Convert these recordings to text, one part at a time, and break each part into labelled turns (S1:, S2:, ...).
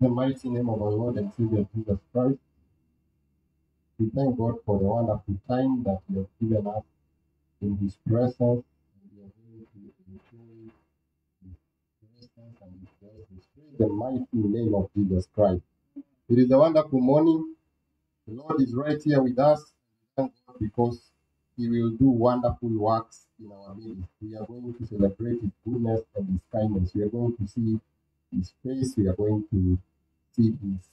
S1: In the mighty name of our Lord and Savior Jesus Christ, we thank God for the wonderful time that He has given us in His presence. And we are going to enjoy His presence and His blessings. Praise the mighty name of Jesus Christ. It is a wonderful morning. The Lord is right here with us. Thank God because He will do wonderful works in our midst. We are going to celebrate His goodness and His kindness. We are going to see His face. We are going to see His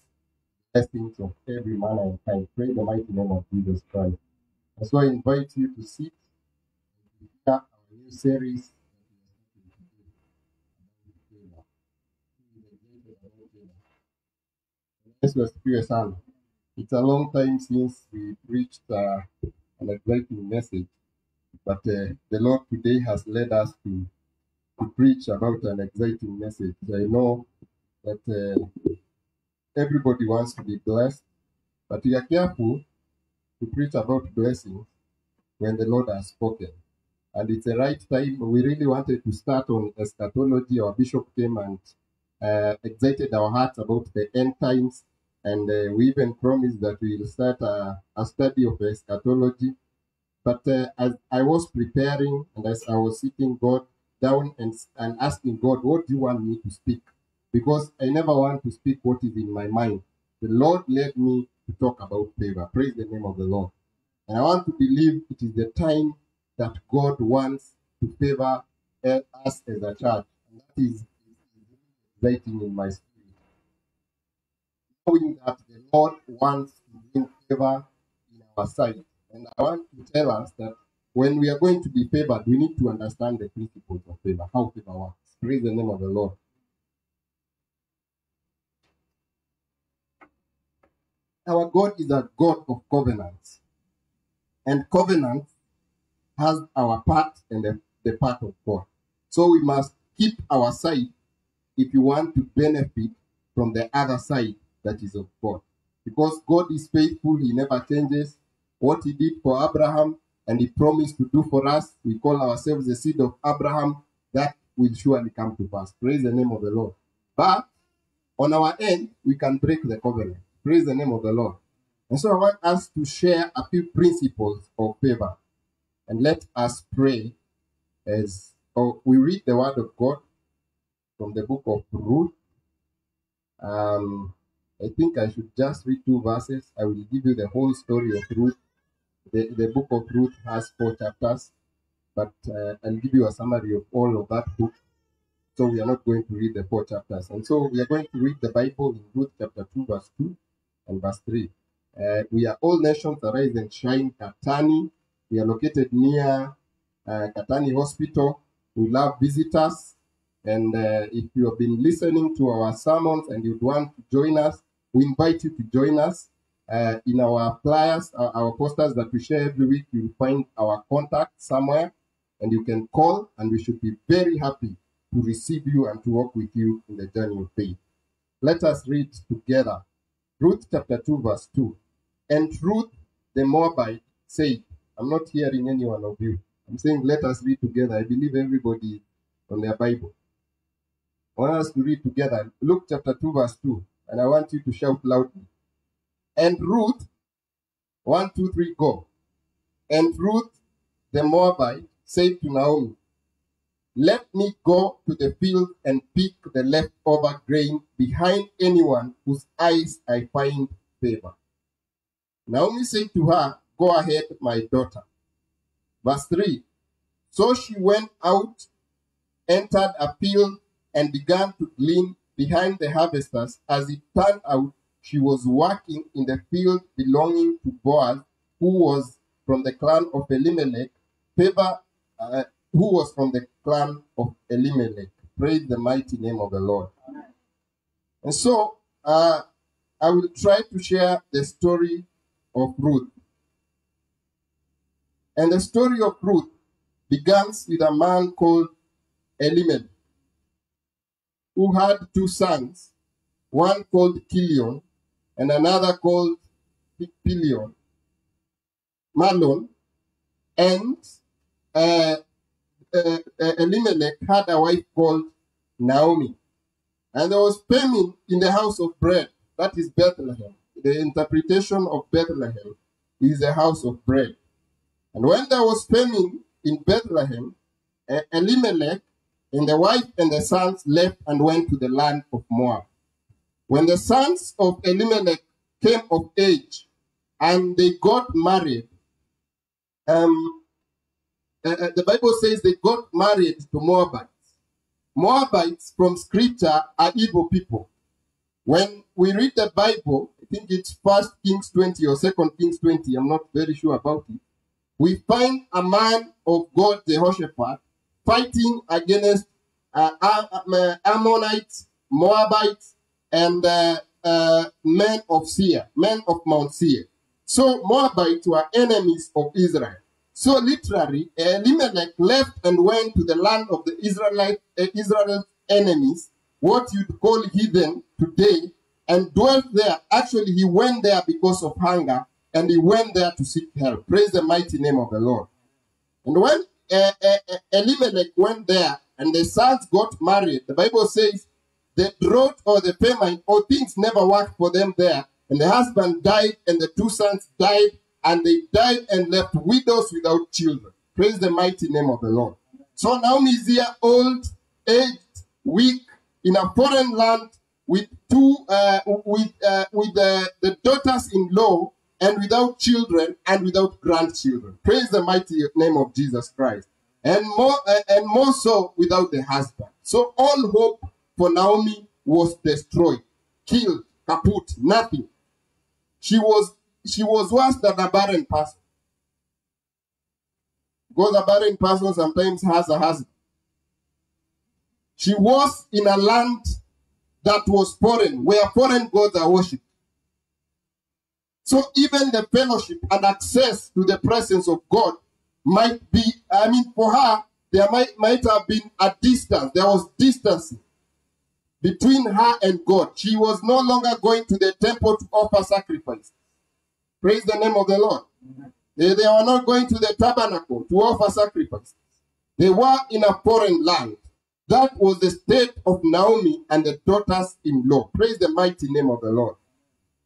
S1: blessings of every manner and kind. Pray the mighty name of Jesus Christ. And so I invite you to sit and to hear our new series. Yes, we're son. It's a long time since we preached an exciting message, but the Lord today has led us to preach about an exciting message. I know that everybody wants to be blessed, but we are careful to preach about blessings when the Lord has spoken. And it's the right time. We really wanted to start on eschatology. Our bishop came and excited our hearts about the end times. And we even promised that we will start a study of eschatology. But as I was preparing and as I was sitting God down and asking God, what do you want me to speak? Because I never want to speak what is in my mind. The Lord led me to talk about favor. Praise the name of the Lord. And I want to believe it is the time that God wants to favor us as a church. And that is exciting in my spirit. Knowing that the Lord wants to bring favor in our sight. And I want to tell us that when we are going to be favored, we need to understand the principles of favor, how favor works. Praise the name of the Lord. Our God is a God of covenants. And covenant has our part and the part of God. So we must keep our side if you want to benefit from the other side that is of God. Because God is faithful, He never changes. What He did for Abraham and He promised to do for us, we call ourselves the seed of Abraham, that will surely come to pass. Praise the name of the Lord. But on our end, we can break the covenant. Praise the name of the Lord. And so I want us to share a few principles of favor. And let us pray as we read the word of God from the book of Ruth. I think I should just read 2 verses. I will give you the whole story of Ruth. The book of Ruth has 4 chapters, but I'll give you a summary of all of that book. So we are not going to read the 4 chapters. And so we are going to read the Bible in Ruth chapter 2, verse 2 and verse 3. We are all nations, arise and shine, Katani. We are located near Katani Hospital. We love visitors. And if you have been listening to our sermons and you want to join us, we invite you to join us. In our flyers, our posters that we share every week, you'll find our contact somewhere, and you can call, and we should be very happy to receive you and to walk with you in the journey of faith. Let us read together. Ruth chapter 2, verse 2. And Ruth the Moabite said, I'm not hearing any one of you. I'm saying let us read together. I believe everybody on their Bible. I want us to read together. Luke chapter 2, verse 2. And I want you to shout loudly. And Ruth, 1, 2, 3, go. And Ruth the Moabite said to Naomi, let me go to the field and pick the leftover grain behind anyone whose eyes I find favor. Naomi said to her, go ahead, my daughter. Verse 3. So she went out, entered a field, and began to glean behind the harvesters. As it turned out, she was working in the field belonging to Boaz, who was from the clan of Elimelech. Who was from the clan of Elimelech. Praise the mighty name of the Lord. And so, I will try to share the story of Ruth. And the story of Ruth begins with a man called Elimelech, who had 2 sons, one called Kilion and another called Malon. And Elimelech had a wife called Naomi. And there was famine in the house of bread. That is Bethlehem. The interpretation of Bethlehem is the house of bread. And when there was famine in Bethlehem, Elimelech and the wife and the sons left and went to the land of Moab. When the sons of Elimelech came of age and they got married, the Bible says they got married to Moabites. Moabites from scripture are evil people. When we read the Bible, I think it's 1 Kings 20 or 2 Kings 20, I'm not very sure about it. We find a man of God, Jehoshaphat, fighting against Ammonites, Moabites, and men of Seir, men of Mount Seir. So Moabites were enemies of Israel. So literally, Elimelech left and went to the land of the Israel's enemies, what you'd call heathen today, and dwelt there. Actually, he went there because of hunger, and he went there to seek help. Praise the mighty name of the Lord. And when Elimelech went there, and the sons got married, the Bible says the drought or the famine or things never worked for them there. And the husband died, and the two sons died, and they died and left widows without children. Praise the mighty name of the Lord. So Naomi is here, old, aged, weak, in a foreign land with the daughters-in-law, and without children and without grandchildren. Praise the mighty name of Jesus Christ. And more so without the husband. So all hope for Naomi was destroyed, killed, kaput, nothing. She was worse than a barren person. Because a barren person sometimes has a husband. She was in a land that was foreign, where foreign gods are worshipped. So even the fellowship and access to the presence of God might be, for her, there might have been a distance. There was distancing between her and God. She was no longer going to the temple to offer sacrifice. Praise the name of the Lord. They were not going to the tabernacle to offer sacrifices. They were in a foreign land. That was the state of Naomi and the daughters-in-law. Praise the mighty name of the Lord.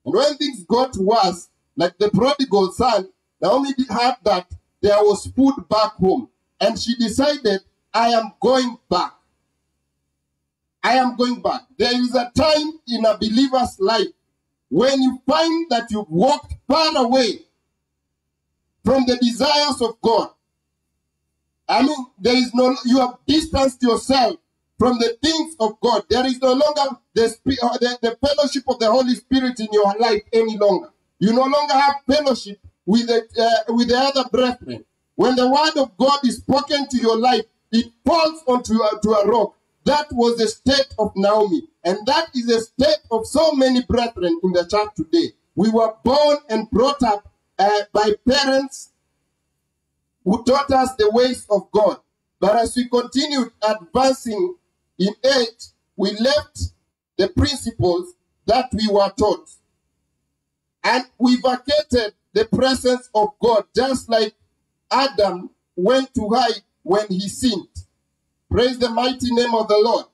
S1: And when things got worse, like the prodigal son, Naomi heard that there was food back home. And she decided, I am going back. I am going back. There is a time in a believer's life when you find that you've walked far away from the desires of God. You have distanced yourself from the things of God. There is no longer the fellowship of the Holy Spirit in your life any longer. You no longer have fellowship with the other brethren. When the word of God is spoken to your life, it falls onto a rock. That was the state of Naomi. And that is the state of so many brethren in the church today. We were born and brought up by parents who taught us the ways of God. But as we continued advancing in age, we left the principles that we were taught. And we vacated the presence of God, just like Adam went to hide when he sinned. Praise the mighty name of the Lord.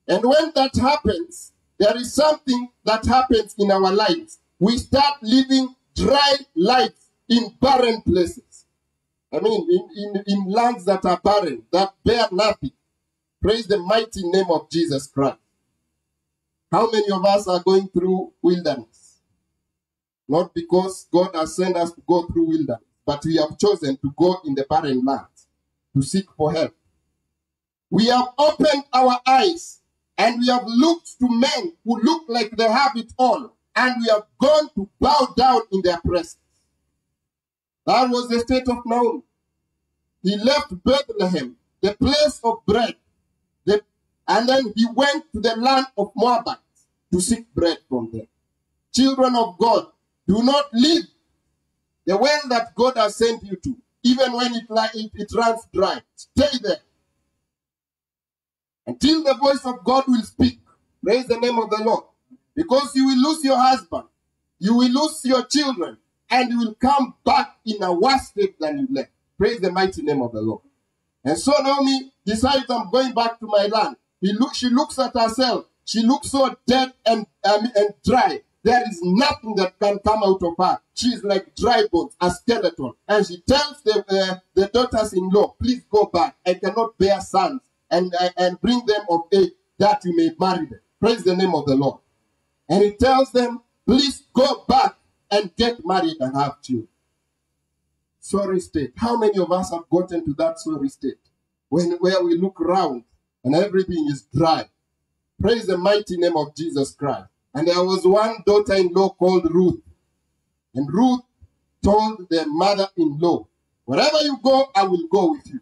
S1: And when that happens, there is something that happens in our lives. We start living dry lives in barren places. In lands that are barren, that bear nothing. Praise the mighty name of Jesus Christ. How many of us are going through wilderness? Not because God has sent us to go through wilderness, but we have chosen to go in the barren land to seek for help. We have opened our eyes and we have looked to men who look like they have it all, and we have gone to bow down in their presence. That was the state of Naomi. He left Bethlehem, the place of bread, and then he went to the land of Moabites to seek bread from them. Children of God, do not leave the well that God has sent you to, even when it runs dry. Stay there until the voice of God will speak. Praise the name of the Lord. Because you will lose your husband, you will lose your children, and you will come back in a worse state than you left. Praise the mighty name of the Lord. And so Naomi decides, I'm going back to my land. She looks at herself. She looks so dead and dry. There is nothing that can come out of her. She is like dry bones, a skeleton. And she tells the daughters-in-law, please go back. I cannot bear sons. And bring them of age that you may marry them. Praise the name of the Lord. And he tells them, please go back and get married and have children. Sorry state. How many of us have gotten to that sorry state? Where we look around and everything is dry. Praise the mighty name of Jesus Christ. And there was one daughter-in-law called Ruth. And Ruth told their mother-in-law, wherever you go, I will go with you.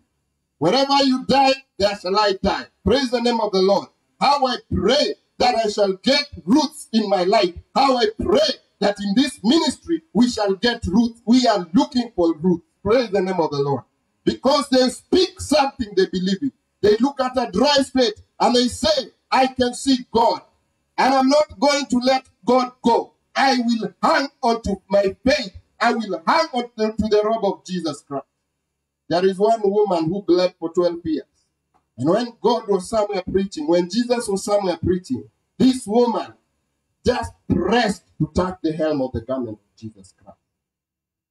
S1: Wherever you die, there shall I die. Praise the name of the Lord. How I pray that I shall get roots in my life. How I pray that in this ministry, we shall get roots. We are looking for roots. Praise the name of the Lord. Because they speak something they believe in. They look at a dry state and they say, I can see God. And I'm not going to let God go. I will hang on to my faith. I will hang on to the robe of Jesus Christ. There is one woman who bled for 12 years. And when God was somewhere preaching, when Jesus was somewhere preaching, this woman just pressed to touch the hem of the garment of Jesus Christ.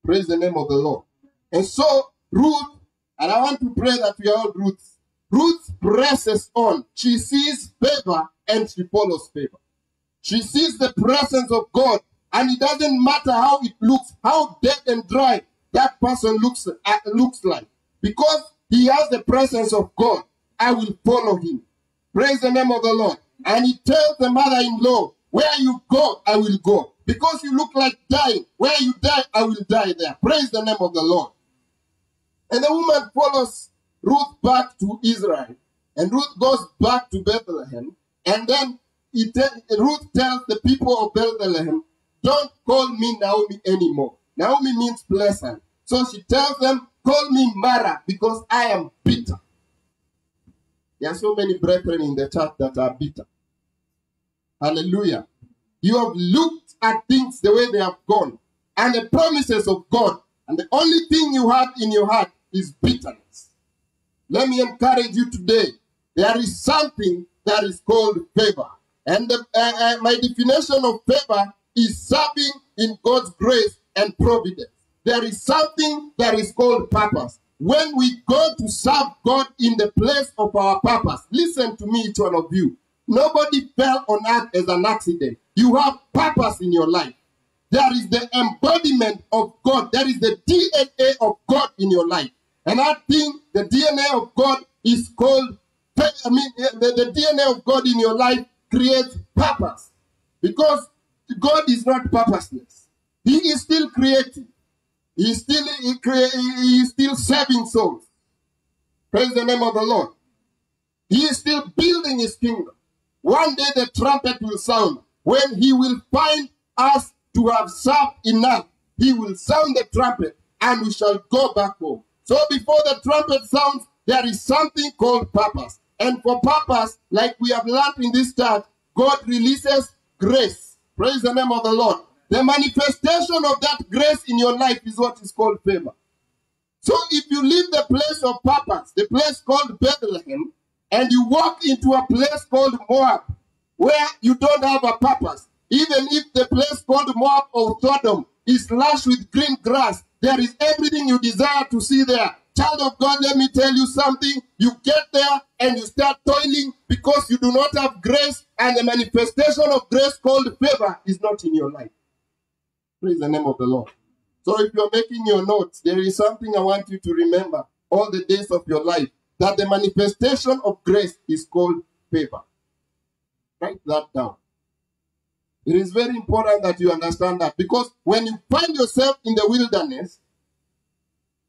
S1: Praise the name of the Lord. And so, Ruth, and I want to pray that we are all Ruths. Ruth presses on. She sees favor and she follows favor. She sees the presence of God, and it doesn't matter how it looks, how dead and dry that person looks like. Because he has the presence of God, I will follow him. Praise the name of the Lord. And he tells the mother-in-law, where you go, I will go. Because you look like dying. Where you die, I will die there. Praise the name of the Lord. And the woman follows Ruth back to Israel. And Ruth goes back to Bethlehem. And then Ruth tells the people of Bethlehem, don't call me Naomi anymore. Naomi means pleasant. So she tells them, call me Mara, because I am bitter. There are so many brethren in the church that are bitter. Hallelujah. You have looked at things the way they have gone, and the promises of God, and the only thing you have in your heart is bitterness. Let me encourage you today. There is something that is called favor. And my definition of favor is serving in God's grace and providence. There is something that is called purpose. When we go to serve God in the place of our purpose, listen to me, each one of you. Nobody fell on earth as an accident. You have purpose in your life. There is the embodiment of God. There is the DNA of God in your life. And I think the DNA of God is called, the DNA of God in your life creates purpose. Because God is not purposeless. He is still creating. He is still saving souls. Praise the name of the Lord. He is still building his kingdom. One day the trumpet will sound. When he will find us to have served enough, he will sound the trumpet and we shall go back home. So before the trumpet sounds, there is something called purpose. And for purpose, like we have learned in this church, God releases grace. Praise the name of the Lord. The manifestation of that grace in your life is what is called favor. So if you leave the place of purpose, the place called Bethlehem, and you walk into a place called Moab, where you don't have a purpose, even if the place called Moab or Sodom is lush with green grass, there is everything you desire to see there. Child of God, let me tell you something. You get there and you start toiling because you do not have grace, and the manifestation of grace called favor is not in your life. Praise the name of the Lord. So if you're making your notes, there is something I want you to remember all the days of your life, that the manifestation of grace is called favor. Write that down. It is very important that you understand that, because when you find yourself in the wilderness,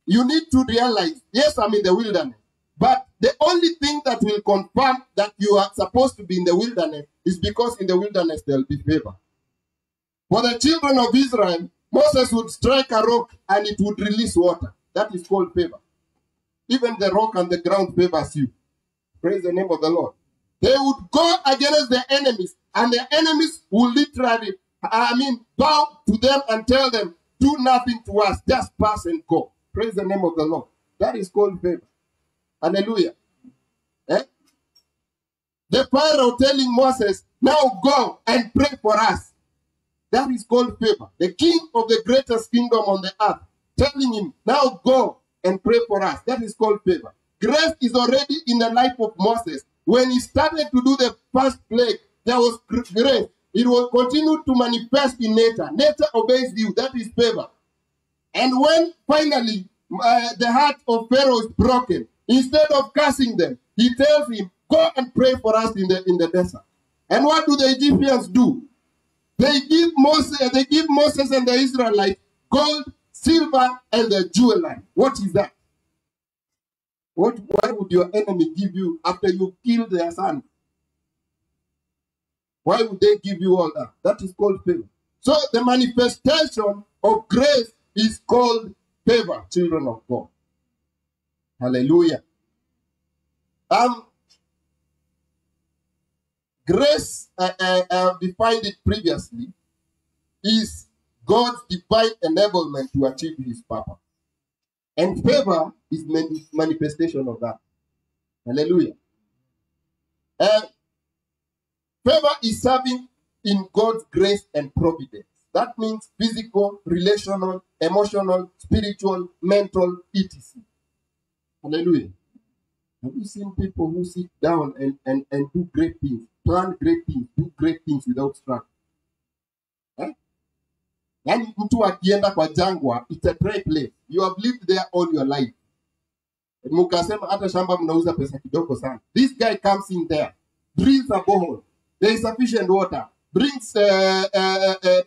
S1: you need to realize, yes, I'm in the wilderness, but the only thing that will confirm that you are supposed to be in the wilderness is because in the wilderness there will be favor. For the children of Israel, Moses would strike a rock and it would release water. That is called favor. Even the rock and the ground favors you. Praise the name of the Lord. They would go against their enemies, and their enemies will literally, bow to them and tell them, do nothing to us, just pass and go. Praise the name of the Lord. That is called favor. Hallelujah. The Pharaoh telling Moses, Now go and pray for us. That is called favor. The king of the greatest kingdom on the earth telling him, now go and pray for us. That is called favor. Grace is already in the life of Moses. When he started to do the first plague, there was grace. It will continue to manifest in nature. Nature obeys you. That is favor. And when finally the heart of Pharaoh is broken, instead of cursing them, he tells him, go and pray for us in the desert. And what do the Egyptians do? They give Moses and the Israelites gold, silver, and the jewelry. What is that? Why would your enemy give you after you kill their son? Why would they give you all that? That is called favor. So the manifestation of grace is called favor, children of God. Hallelujah. Grace, I have defined it previously, is God's divine enablement to achieve his purpose. And favor is manifestation of that. Hallelujah. Favor is serving in God's grace and providence. That means physical, relational, emotional, spiritual, mental, etc. Hallelujah. Have you seen people who sit down and do great things, plan great things, do great things without struggle? Yani mtu akienda kwa jangwa, it's a dry place. You have lived there all your life. Mukasema hata shamba mnauza pesa kidogo sana. This guy comes in there, drills a borehole. There is sufficient water. Brings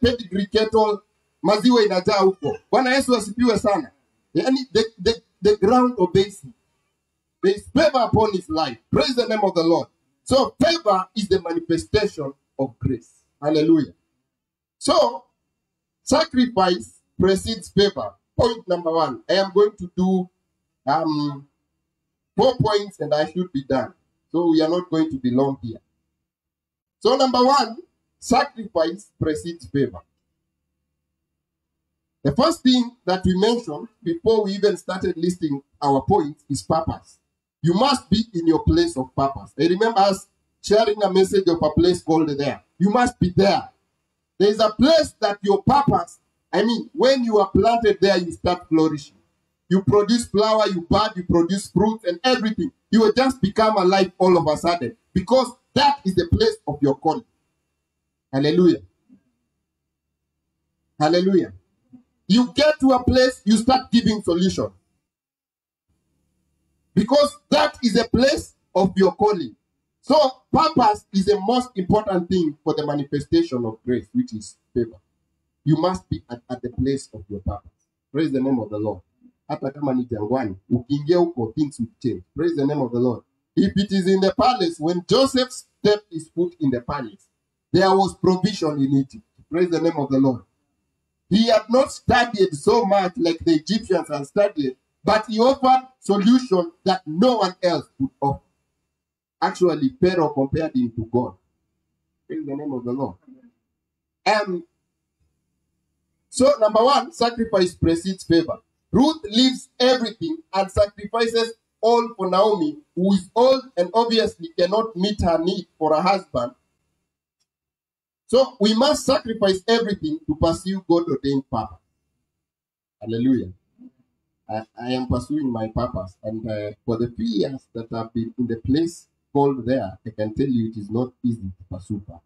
S1: pedigree cattle, maziwa inajaa huko. Bwana Yesu asifiwe sana. Yani the ground obeys him. There is favor upon his life. Praise the name of the Lord. So favor is the manifestation of grace. Hallelujah. So sacrifice precedes favor. Point number 1. I am going to do 4 points and I should be done. So we are not going to be long here. So number 1, sacrifice precedes favor. The first thing that we mentioned before we even started listing our points is purpose. You must be in your place of purpose. I remember us sharing a message of a place called there. You must be there. There is a place that your purpose, when you are planted there, you start flourishing. You produce flower, you bud, you produce fruit and everything. You will just become alive all of a sudden because that is the place of your calling. Hallelujah. Hallelujah. You get to a place, you start giving solutions. Because that is a place of your calling. So purpose is the most important thing for the manifestation of grace, which is favor. You must be at the place of your purpose. Praise the name of the Lord. Hata kama ni jangwani, ukiingia huko, things will change. Praise the name of the Lord. If it is in the palace, when Joseph stepped his foot in the palace, there was provision in Egypt. Praise the name of the Lord. He had not studied so much like the Egyptians had studied, but he offered solution that no one else could offer. Actually, Pharaoh compared him to God. Praise the name of the Lord. So, number 1, sacrifice precedes favor. Ruth leaves everything and sacrifices all for Naomi, who is old and obviously cannot meet her need for a husband. So, we must sacrifice everything to pursue God-ordained purpose. Hallelujah. I am pursuing my purpose. And for the few years that I've been in the place called there, I can tell you it is not easy to pursue purpose.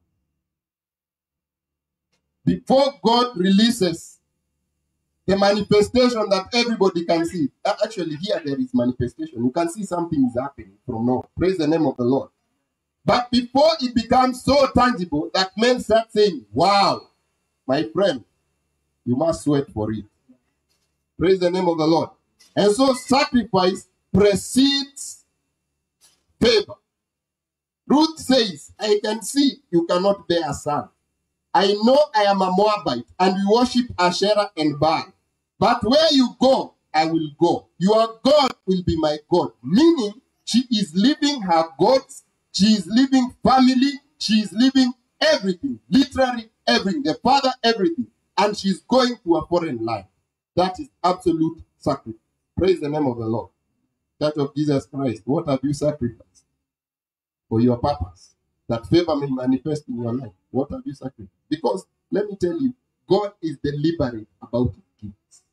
S1: Before God releases the manifestation that everybody can see. Actually, here there is manifestation. You can see something is happening from now. Praise the name of the Lord. But before it becomes so tangible that men start saying, wow, my friend, you must sweat for it. Praise the name of the Lord. And so sacrifice precedes favor. Ruth says, I can see you cannot bear a son. I know I am a Moabite, and we worship Asherah and Baal. But where you go, I will go. Your God will be my God. Meaning, she is leaving her gods, she is leaving family, she is leaving everything. Literally everything. The father, everything. And she's going to a foreign land. That is absolute sacrifice. Praise the name of the Lord. Church of Jesus Christ. What have you sacrificed for your purpose? that favor may manifest in your life. What have you sacrificed? Because let me tell you, God is deliberate about his gifts.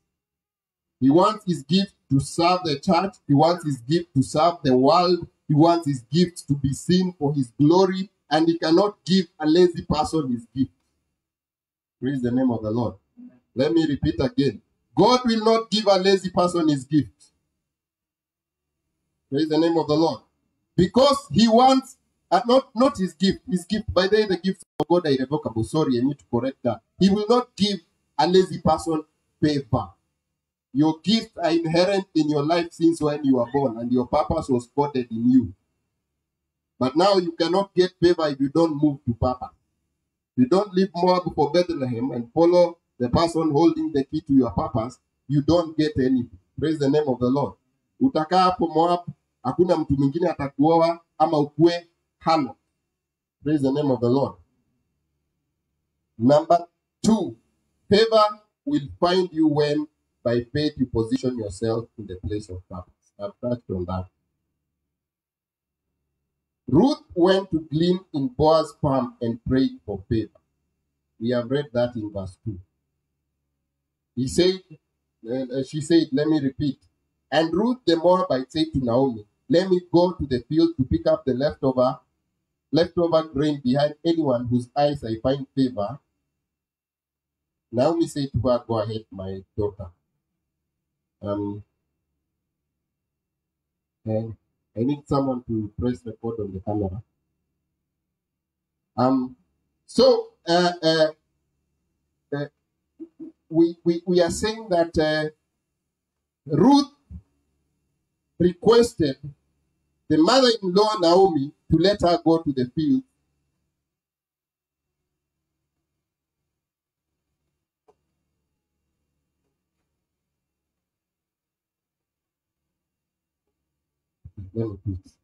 S1: He wants his gift to serve the church. He wants his gift to serve the world. He wants his gift to be seen for his glory. And he cannot give a lazy person his gift. Praise the name of the Lord. Let me repeat again. God will not give a lazy person his gift. Praise the name of the Lord. Because he wants, not his gift. His gift, by the way, the gifts of God are irrevocable. Sorry, I need to correct that. He will not give a lazy person favor. Your gifts are inherent in your life since when you were born, and your purpose was coded in you. But now you cannot get favor if you don't move to purpose. You don't leave Moab for Bethlehem and follow the person holding the key to your purpose, you don't get anything. Praise the name of the Lord. Utakaa hapo Moab, hakuna mtu mwingine atakuoa ama ukue hana. Praise the name of the Lord. Number 2, favor will find you when by faith you position yourself in the place of purpose. I've touched on that. Ruth went to glean in Boaz's farm and prayed for favor. We have read that in verse 2. She said, let me repeat. And Ruth the Moabite said to Naomi, let me go to the field to pick up the leftover grain behind anyone whose eyes I find favor. Naomi said to her, go ahead, my daughter. And I need someone to press record on the camera. We are saying that Ruth requested the mother-in-law Naomi to let her go to the field. Let me please.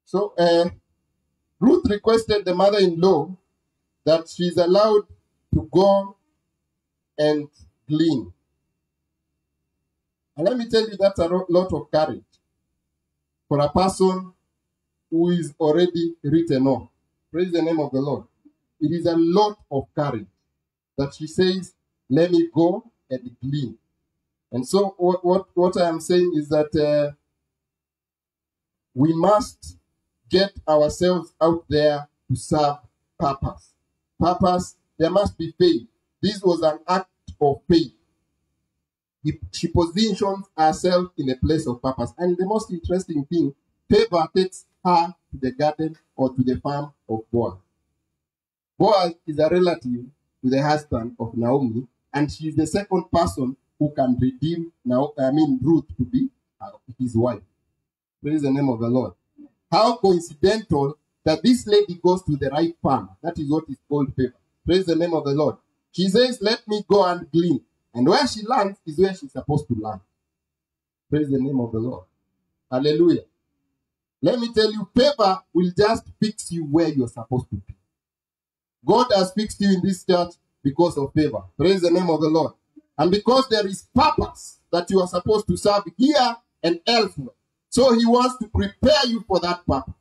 S1: So Ruth requested the mother-in-law that she's allowed to go and glean. And let me tell you, that's a lot of courage for a person who is already written off. Praise the name of the Lord. It is a lot of courage that she says, let me go and glean. And so what I am saying is that we must get ourselves out there to serve purpose. Purpose, there must be faith. This was an act of faith. She positions herself in a place of purpose. And the most interesting thing, favor takes her to the garden or to the farm of Boaz. Boaz is a relative to the husband of Naomi, and she is the second person who can redeem Ruth to be his wife. Praise the name of the Lord. How coincidental that this lady goes to the right farm. That is what is called favor. Praise the name of the Lord. She says, let me go and glean. And where she lands is where she's supposed to land. Praise the name of the Lord. Hallelujah. Let me tell you, favor will just fix you where you're supposed to be. God has fixed you in this church because of favor. Praise the name of the Lord. And because there is purpose that you are supposed to serve here and elsewhere. So he wants to prepare you for that purpose.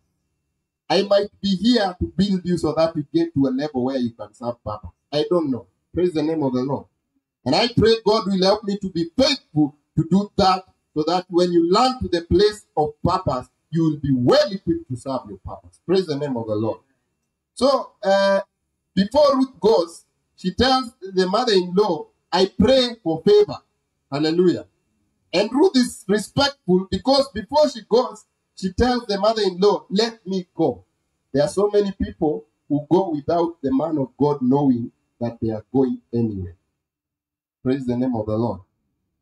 S1: I might be here to build you so that you get to a level where you can serve purpose. I don't know. Praise the name of the Lord. And I pray God will help me to be faithful to do that, so that when you land to the place of purpose, you will be well equipped to serve your purpose. Praise the name of the Lord. So, before Ruth goes, she tells the mother-in-law, I pray for favor. Hallelujah. And Ruth is respectful because before she goes, she tells the mother-in-law, let me go. There are so many people who go without the man of God knowing that they are going anywhere. Praise the name of the Lord.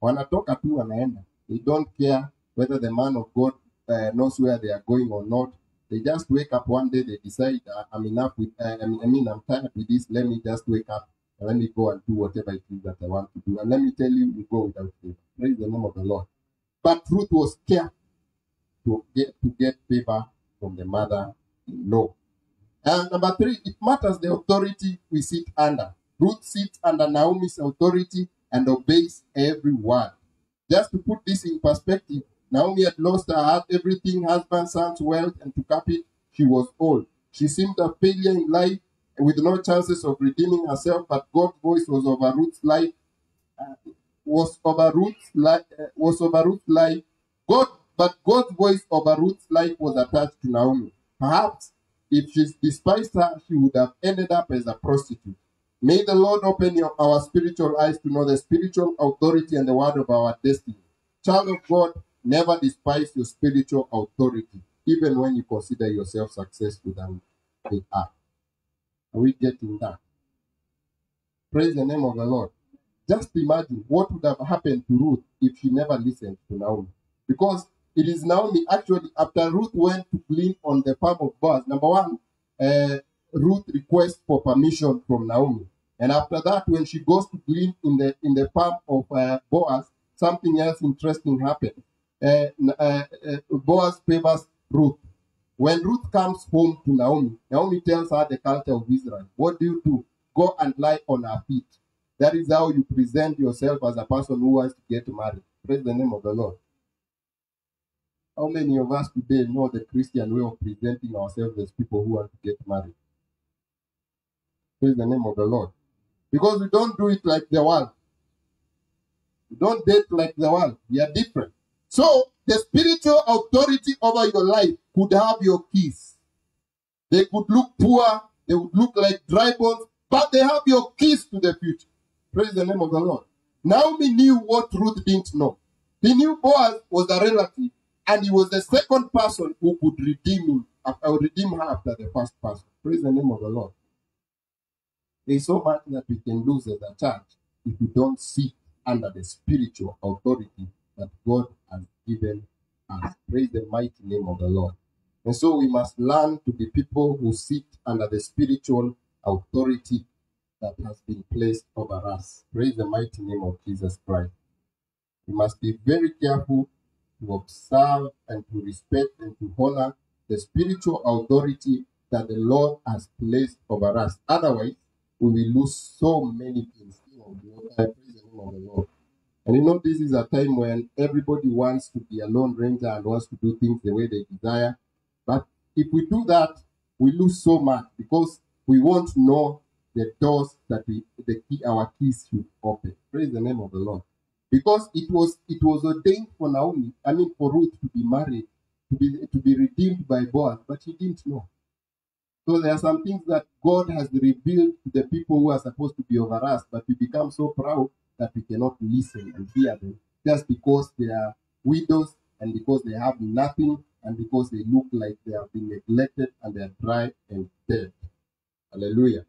S1: Wanatoka tu wanaenda. They don't care whether the man of God knows where they are going or not. They just wake up one day, they decide, I'm enough with, I'm tired with this, let me just wake up And let me go and do whatever it is that I want to do. And let me tell you, you go without favor. Praise the name of the Lord. But Ruth was careful to get favor from the mother-in-law. And number 3, it matters the authority we sit under. Ruth sits under Naomi's authority and obeys every word. Just to put this in perspective, Naomi had lost her heart, everything, husband, sons, wealth, and to cap it, she was old. She seemed a failure in life with no chances of redeeming herself, but God's voice was over Ruth's life. But God's voice over Ruth's life was attached to Naomi. Perhaps if she despised her, she would have ended up as a prostitute. May the Lord open our spiritual eyes to know the spiritual authority and the word of our destiny. Child of God, never despise your spiritual authority, even when you consider yourself successful than they are. Are we getting that? Praise the name of the Lord. Just imagine what would have happened to Ruth if she never listened to Naomi. Because it is Naomi, actually, after Ruth went to glean on the farm of Boaz, number 1, Ruth requests for permission from Naomi. And after that, when she goes to glean in the farm of Boaz, something else interesting happened. Boaz favors Ruth. When Ruth comes home to Naomi, Naomi tells her the culture of Israel. What do? Go and lie on her feet. That is how you present yourself as a person who wants to get married. Praise the name of the Lord. How many of us today know the Christian way of presenting ourselves as people who want to get married? Praise the name of the Lord. Because we don't do it like the world. We don't date like the world. We are different. So, the spiritual authority over your life could have your keys. They could look poor. They would look like dry bones. But they have your keys to the future. Praise the name of the Lord. Naomi knew what Ruth didn't know. He knew Boaz was a relative, and he was the second person who could redeem her after the first person. Praise the name of the Lord. There is so much that we can lose as a church if we don't sit under the spiritual authority that God has given us. Praise the mighty name of the Lord. And so we must learn to be people who sit under the spiritual authority that has been placed over us. Praise the mighty name of Jesus Christ. We must be very careful to observe and to respect and to honor the spiritual authority that the Lord has placed over us. Otherwise, we will lose so many things. Praise the name of the Lord. And this is a time when everybody wants to be a lone ranger and wants to do things the way they desire. But if we do that, we lose so much because we won't know the doors that our keys should open. Praise the name of the Lord. Because it was ordained for Naomi, for Ruth to be married, to be redeemed by Boaz, but she didn't know. So there are some things that God has revealed to the people who are supposed to be over us, but we become so proud that we cannot listen and hear them just because they are widows and because they have nothing and because they look like they have been neglected and they are dry and dead. Hallelujah.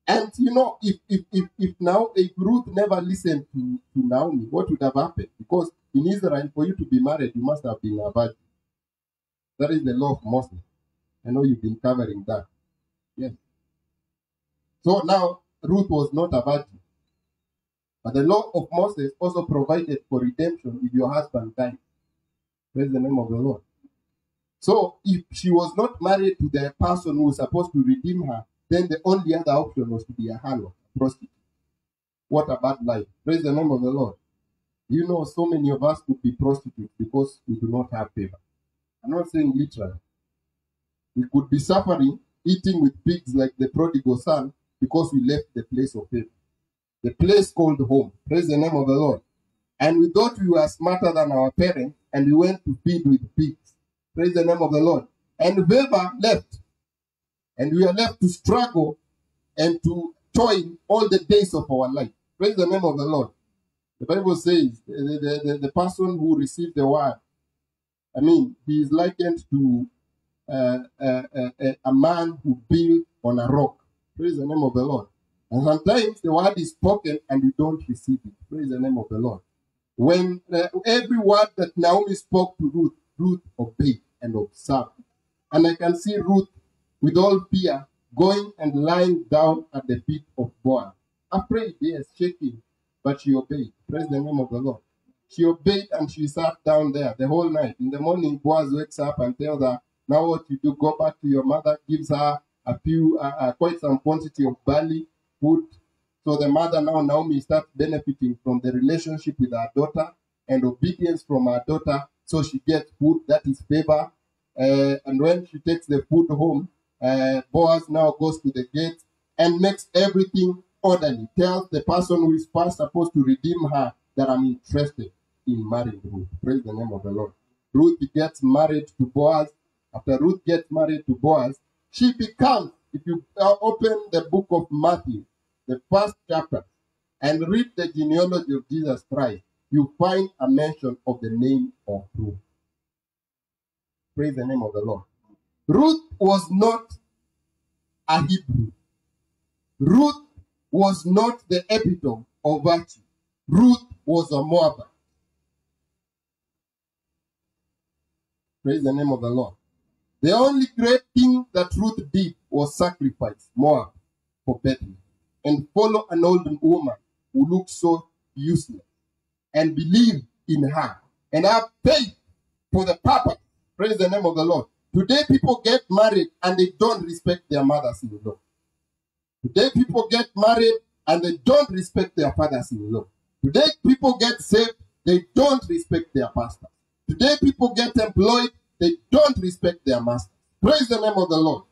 S1: And if Ruth never listened to Naomi, what would have happened? Because in Israel, for you to be married, you must have been a virgin. That is the law of Moses. I know you've been covering that. Yes. So now, Ruth was not a virgin. But the law of Moses also provided for redemption if your husband died. Praise the name of the Lord. So if she was not married to the person who was supposed to redeem her, then the only other option was to be a harlot, a prostitute. What a bad life. Praise the name of the Lord. So many of us could be prostitutes because we do not have favor. I'm not saying literally. We could be suffering, eating with pigs like the prodigal son because we left the place of favor. The place called home. Praise the name of the Lord. And we thought we were smarter than our parents and we went to feed with pigs. Praise the name of the Lord. And favor left. And we are left to struggle and to toil all the days of our life. Praise the name of the Lord. The Bible says the person who received the word, he is likened to a man who built on a rock. Praise the name of the Lord. And sometimes the word is spoken and you don't receive it. Praise the name of the Lord. When every word that Naomi spoke to Ruth obeyed and observed. And I can see Ruth, with all fear, going and lying down at the feet of Boaz. Afraid, yes, shaking, but she obeyed. Praise the name of the Lord. She obeyed and she sat down there the whole night. In the morning, Boaz wakes up and tells her, now what you do, go back to your mother, gives her quite some quantity of barley, food. So the mother now, Naomi, starts benefiting from the relationship with her daughter and obedience from her daughter. So she gets food, that is favor. And when she takes the food home, Boaz now goes to the gate and makes everything orderly. Tells the person who is first supposed to redeem her that I'm interested in marrying Ruth. Praise the name of the Lord. Ruth gets married to Boaz. After Ruth gets married to Boaz, she becomes, if you open the book of Matthew, the first chapter, and read the genealogy of Jesus Christ, you find a mention of the name of Ruth. Praise the name of the Lord. Ruth was not a Hebrew. Ruth was not the epitome of virtue. Ruth was a Moabite. Praise the name of the Lord. The only great thing that Ruth did was sacrifice Moab for Bethlehem and follow an old woman who looked so useless and believe in her and have faith for the purpose. Praise the name of the Lord. Today people get married and they don't respect their mothers-in-law. Today people get married and they don't respect their fathers-in-law. Today people get saved, they don't respect their pastors. Today people get employed, they don't respect their masters. Praise the name of the Lord.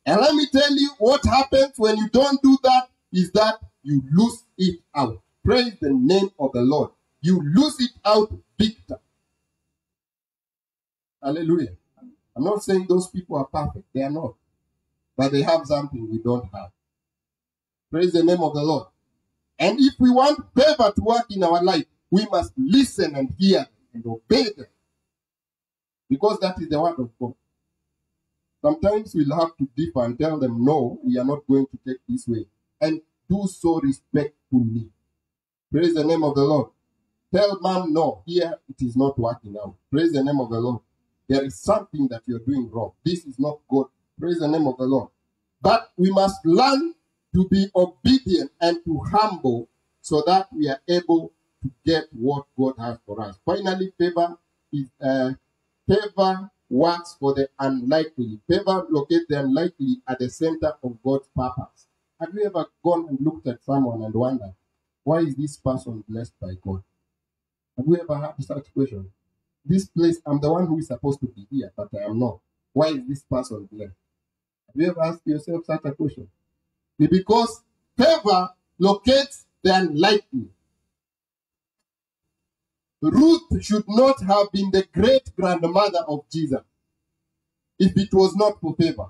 S1: And let me tell you what happens when you don't do that is that you lose it out. Praise the name of the Lord. You lose it out big time. Hallelujah. I'm not saying those people are perfect. They are not. But they have something we don't have. Praise the name of the Lord. And if we want favor to work in our life, we must listen and hear and obey them. Because that is the word of God. Sometimes we'll have to differ and tell them, no, we are not going to take this way. And do so respectfully. Praise the name of the Lord. Tell man, no, here it is not working out. Praise the name of the Lord. There is something that you're doing wrong. This is not good. Praise the name of the Lord. But we must learn to be obedient and to humble so that we are able to get what God has for us. Finally, favor works for the unlikely. Favor locates the unlikely at the center of God's purpose. Have you ever gone and looked at someone and wondered, why is this person blessed by God? Have you ever had such question? This place, I'm the one who is supposed to be here, but I am not. Why is this person blessed? Have you ever asked yourself such a question? Because favor locates the unlikely. Ruth should not have been the great-grandmother of Jesus if it was not for favor.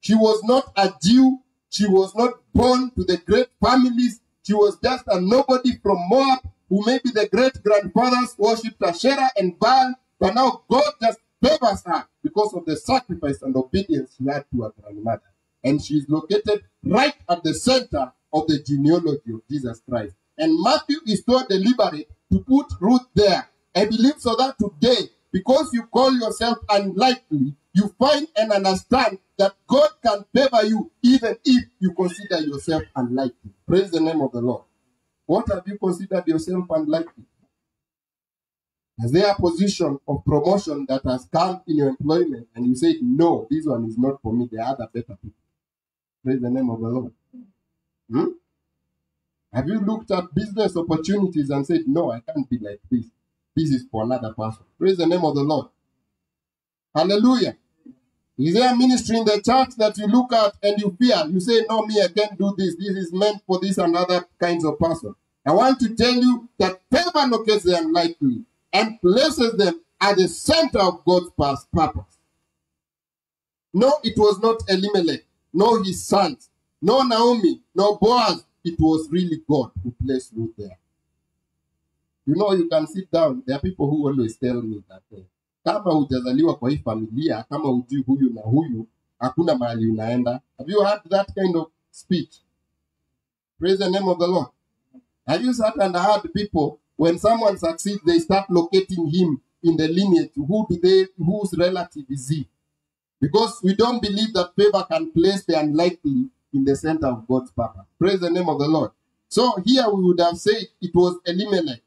S1: She was not a Jew. She was not born to the great families. She was just a nobody from Moab who maybe the great-grandfathers worshipped Asherah and Baal, but now God just favors her because of the sacrifice and obedience she had to her grandmother. And she is located right at the center of the genealogy of Jesus Christ. And Matthew is so deliberate to put Ruth there. I believe so that today, because you call yourself unlikely, you find and understand that God can favor you even if you consider yourself unlikely. Praise the name of the Lord. What have you considered yourself unlikely? Is there a position of promotion that has come in your employment and you say, no, this one is not for me, there are other better people? Praise the name of the Lord. Have you looked at business opportunities and said, no, I can't be like this. This is for another person. Praise the name of the Lord. Hallelujah. Is there a ministry in the church that you look at and you fear? You say, no, me, I can't do this. This is meant for this and other kinds of person. I want to tell you that favor locates the unlikely and places them at the center of God's purpose. No, it was not Elimelech, no his sons, no Naomi, no Boaz. It was really God who placed Ruth there. You know, you can sit down. There are people who always tell me that kama hujazaliwa kwa hii familia, kama hujui huyu na huyu, hakuna mahali unaenda. Have you heard that kind of speech? Praise the name of the Lord. Have you sat and heard people, when someone succeeds, they start locating him in the lineage. Whose relative is he? Because we don't believe that favor can place the unlikely in the center of God's purpose. Praise the name of the Lord. So here we would have said it was Elimelech,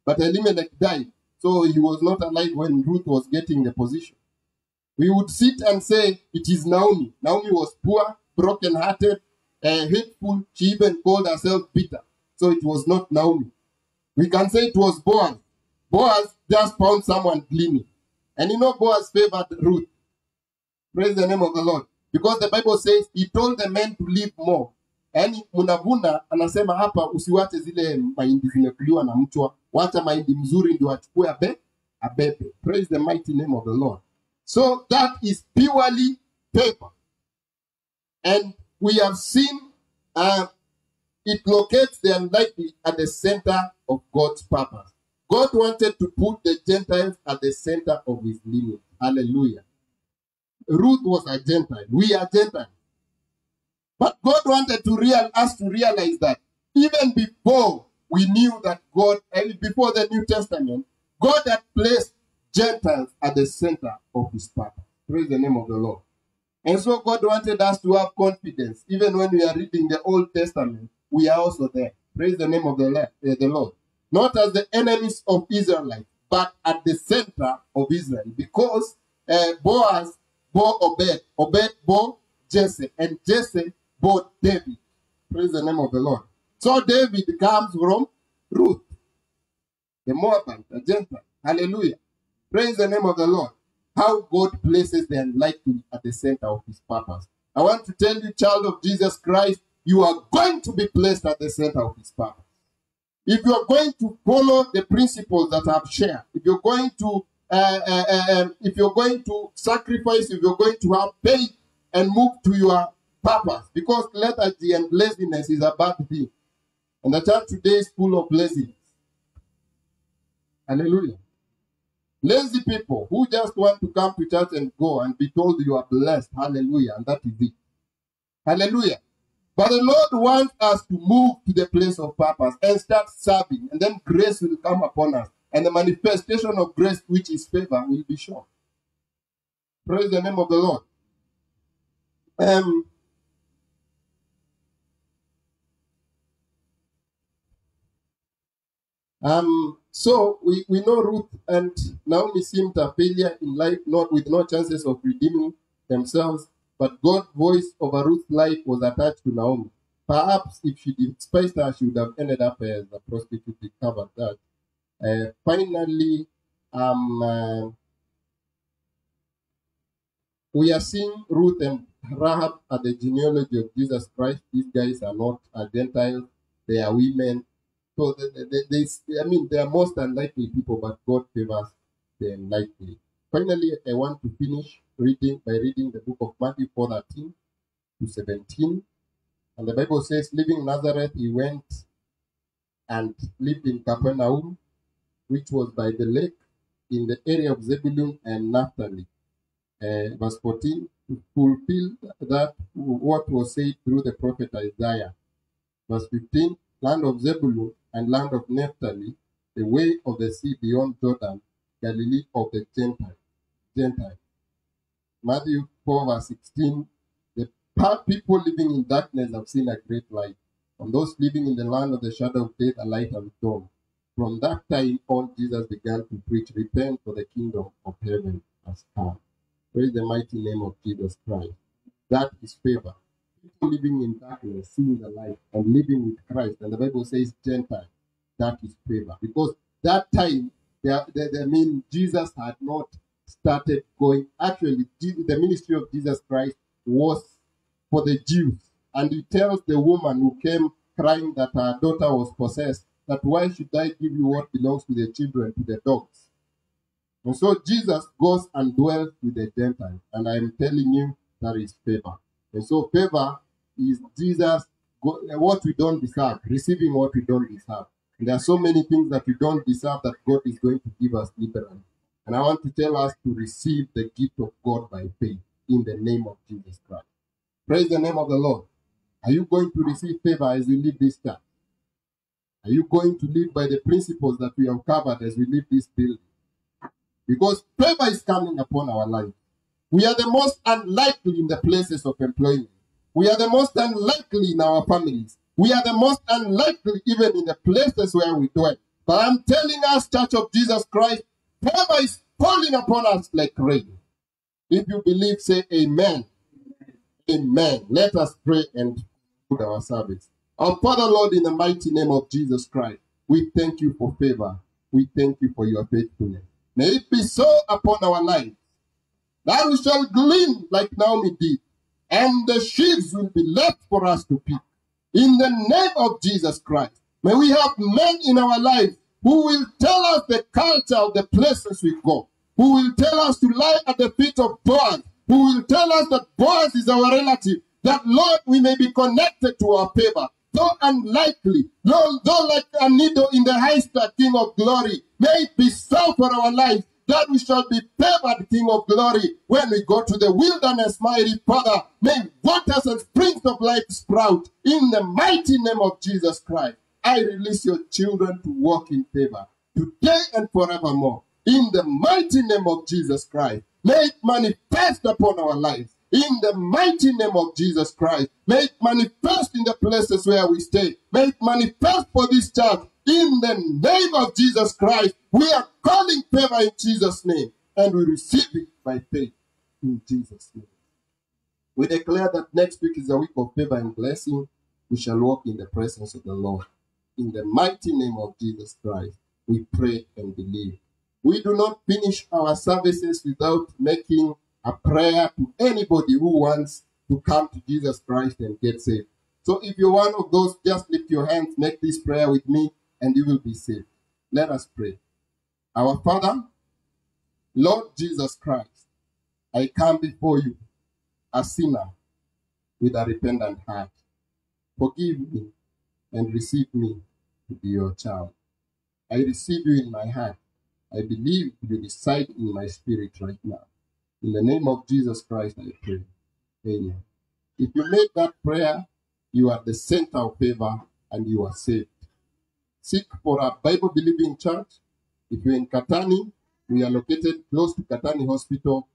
S1: but Elimelech died. So he was not alive when Ruth was getting the position. We would sit and say it is Naomi. Naomi was poor, broken-hearted, hateful. She even called herself bitter. So it was not Naomi. We can say it was Boaz. Boaz just found someone gleaning. And you know Boaz favored Ruth. Praise the name of the Lord. Because the Bible says he told the men to leave more. Yaani munavuna anasema hapa usiwache zile mahindi zimekuliwa na mchwa. Wacha mahindi mzuri ndio achukue abebe. Praise the mighty name of the Lord. So that is purely favor. And we have seen it locates the unlikely at the center of God's purpose. God wanted to put the Gentiles at the center of his lineage. Hallelujah. Ruth was a Gentile. We are Gentiles. But God wanted us to realize that even before we knew that God, before the New Testament, God had placed Gentiles at the center of his purpose. Praise the name of the Lord. And so God wanted us to have confidence. Even when we are reading the Old Testament, we are also there. Praise the name of the Lord. Not as the enemies of Israelites, but at the center of Israel. Because Boaz bore Obed, Obed bore Jesse, and Jesse bore David. Praise the name of the Lord. So David comes from Ruth, the Moabite, a Gentile. Hallelujah. Praise the name of the Lord. How God places the unlikely at the center of his purpose. I want to tell you, child of Jesus Christ, you are going to be placed at the center of his purpose. If you are going to follow the principles that I've shared, if you're going to sacrifice, if you're going to have faith and move to your purpose, because lethargy and laziness is a bad thing. And the church today is full of laziness. Hallelujah. Lazy people who just want to come to church and go and be told you are blessed. Hallelujah. And that is it. Hallelujah. But the Lord wants us to move to the place of purpose and start serving. And then grace will come upon us. And the manifestation of grace, which is favor, will be shown. Praise the name of the Lord. So we know Ruth and Naomi seemed a failure in life, with no chances of redeeming themselves. But God's voice over Ruth's life was attached to Naomi. Perhaps if she despised her, she would have ended up as a prostitute. We covered that. Finally, we are seeing Ruth and Rahab at the genealogy of Jesus Christ. These guys are not Gentiles. They are women. So they are most unlikely people, but God favors the unlikely. Finally, I want to finish by reading the book of Matthew 4:13 to 17. And the Bible says, leaving Nazareth, he went and lived in Capernaum, which was by the lake in the area of Zebulun and Naphtali. Verse 14, to fulfill that what was said through the prophet Isaiah. Verse 15, land of Zebulun and land of Naphtali, the way of the sea beyond Jordan, Galilee of the Gentiles. Matthew 4 verse 16, the people living in darkness have seen a great light. On those living in the land of the shadow of death, a light has dawned. From that time on, Jesus began to preach, repent, for the kingdom of heaven has come. Praise the mighty name of Jesus Christ. That is favor. People living in darkness, seeing the light, and living with Christ. And the Bible says Gentile. That is favor. Because that time, Jesus had not started going. Actually, the ministry of Jesus Christ was for the Jews. And he tells the woman who came crying that her daughter was possessed, that why should I give you what belongs to the children, to the dogs? And so Jesus goes and dwells with the Gentiles. And I'm telling you, that is favor. And so favor is Jesus, what we don't deserve, receiving what we don't deserve. And there are so many things that we don't deserve that God is going to give us liberally. And I want to tell us to receive the gift of God by faith in the name of Jesus Christ. Praise the name of the Lord. Are you going to receive favor as you leave this church? Are you going to live by the principles that we have covered as we leave this building? Because favor is coming upon our life. We are the most unlikely in the places of employment. We are the most unlikely in our families. We are the most unlikely even in the places where we dwell. But I'm telling us, Church of Jesus Christ, favor is falling upon us like rain. If you believe, say amen. Amen. Let us pray and put our service. Our Father, Lord, in the mighty name of Jesus Christ, we thank you for favor. We thank you for your faithfulness. May it be so upon our lives that we shall glean like Naomi did, and the sheaves will be left for us to pick. In the name of Jesus Christ, may we have men in our lives who will tell us the culture of the places we go, who will tell us to lie at the feet of Boaz, who will tell us that Boaz is our relative, that, Lord, we may be connected to our favor. Though unlikely, though like a needle in the haystack, King of glory, may it be so for our lives that we shall be favored, King of glory, when we go to the wilderness, mighty Father. May waters and springs of life sprout in the mighty name of Jesus Christ. I release your children to walk in favor today and forevermore. In the mighty name of Jesus Christ, may it manifest upon our lives. In the mighty name of Jesus Christ, may it manifest in the places where we stay. May it manifest for this church. In the name of Jesus Christ, we are calling favor in Jesus' name, and we receive it by faith in Jesus' name. We declare that next week is a week of favor and blessing. We shall walk in the presence of the Lord. In the mighty name of Jesus Christ, we pray and believe. We do not finish our services without making a prayer to anybody who wants to come to Jesus Christ and get saved. So if you're one of those, just lift your hands, make this prayer with me, and you will be saved. Let us pray. Our Father, Lord Jesus Christ, I come before you, a sinner with a repentant heart. Forgive me and receive me to be your child. I receive you in my heart. I believe you reside in my spirit right now. In the name of Jesus Christ, I pray. Amen. If you make that prayer, you are the center of favor and you are saved. Seek for a Bible-believing church. If you're in Katani, we are located close to Katani Hospital.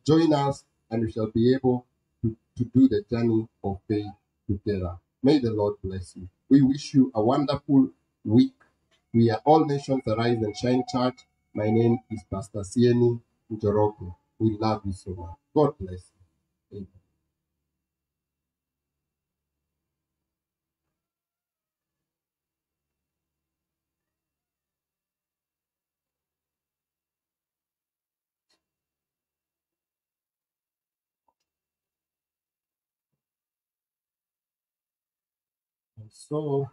S1: Join us and we shall be able to do the journey of faith together. May the Lord bless you. We wish you a wonderful week. We are All Nations Arise and Shine Church. My name is Pastor Sieni Njoroge. We love you so much. God bless you. Amen. And so